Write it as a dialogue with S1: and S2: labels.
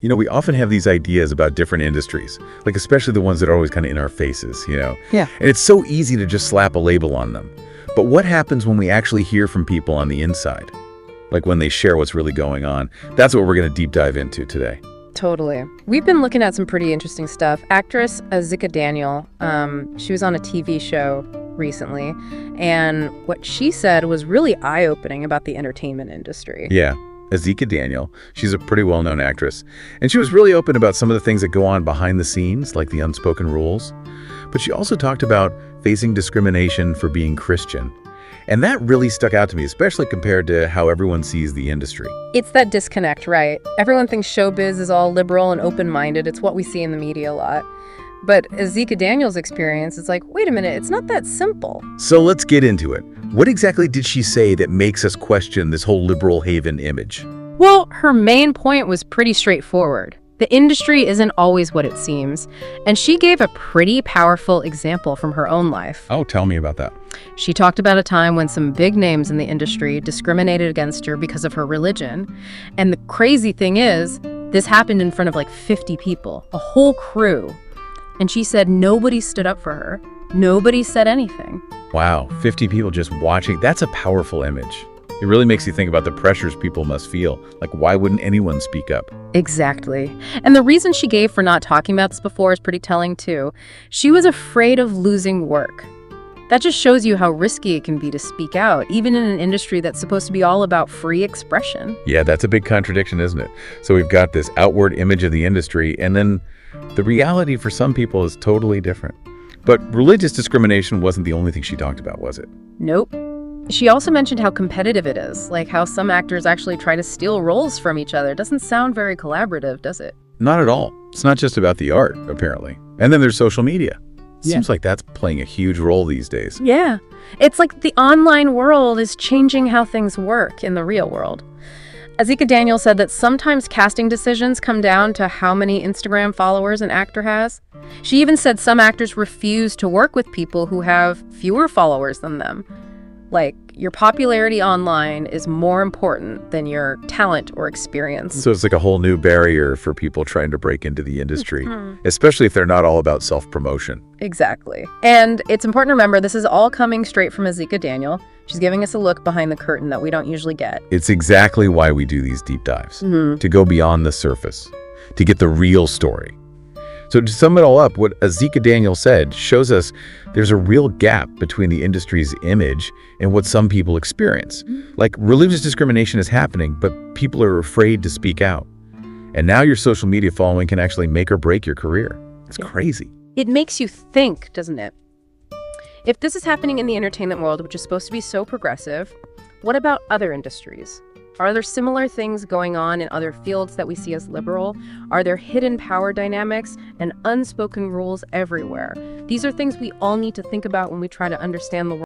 S1: We often have these ideas about different industries, like especially the ones that are always kind of in our faces.
S2: Yeah.
S1: And it's so easy to just slap a label on them. But what happens when we actually hear from people on the inside? Like when they share what's really going on. That's what we're going to deep dive into today.
S2: Totally. We've been looking at some pretty interesting stuff. Actress Azika Daniel, she was on a TV show recently, and what she said was really eye-opening about the entertainment industry.
S1: Yeah. Azika Daniel, she's a pretty well-known actress, and she was really open about some of the things that go on behind the scenes, like the unspoken rules. But she also talked about facing discrimination for being Christian. And that really stuck out to me, especially compared to how everyone sees the industry.
S2: It's that disconnect, right? Everyone thinks showbiz is all liberal and open-minded. It's what we see in the media a lot. But Azika Daniel's experience, it's like, wait a minute, it's not that simple.
S1: So let's get into it. What exactly did she say that makes us question this whole liberal haven image?
S2: Well, her main point was pretty straightforward. The industry isn't always what it seems, and she gave a pretty powerful example from her own life.
S1: Oh, tell me about that.
S2: She talked about a time when some big names in the industry discriminated against her because of her religion. And the crazy thing is, this happened in front of like 50 people, a whole crew. And she said nobody stood up for her. Nobody said anything.
S1: Wow, 50 people just watching. That's a powerful image. It really makes you think about the pressures people must feel. Like, why wouldn't anyone speak up?
S2: Exactly. And the reason she gave for not talking about this before is pretty telling, too. She was afraid of losing work. That just shows you how risky it can be to speak out, even in an industry that's supposed to be all about free expression.
S1: Yeah, that's a big contradiction, isn't it? So we've got this outward image of the industry, and then the reality for some people is totally different. But religious discrimination wasn't the only thing she talked about, was it?
S2: Nope. She also mentioned how competitive it is, like how some actors actually try to steal roles from each other. Doesn't sound very collaborative, does it?
S1: Not at all. It's not just about the art, apparently. And then there's social media. Seems like that's playing a huge role these days.
S2: Yeah. It's like the online world is changing how things work in the real world. Azika Daniel said that sometimes casting decisions come down to how many Instagram followers an actor has. She even said some actors refuse to work with people who have fewer followers than them. Like, your popularity online is more important than your talent or experience.
S1: So it's like a whole new barrier for people trying to break into the industry, especially if they're not all about self-promotion.
S2: Exactly. And it's important to remember this is all coming straight from Azika Daniel. She's giving us a look behind the curtain that we don't usually get.
S1: It's exactly why we do these deep dives, to go beyond the surface, to get the real story. So to sum it all up, what Azika Daniel said shows us there's a real gap between the industry's image and what some people experience. Like, religious discrimination is happening, but people are afraid to speak out. And now your social media following can actually make or break your career. It's crazy.
S2: It makes you think, doesn't it? If this is happening in the entertainment world, which is supposed to be so progressive, what about other industries? Are there similar things going on in other fields that we see as liberal? Are there hidden power dynamics and unspoken rules everywhere? These are things we all need to think about when we try to understand the world.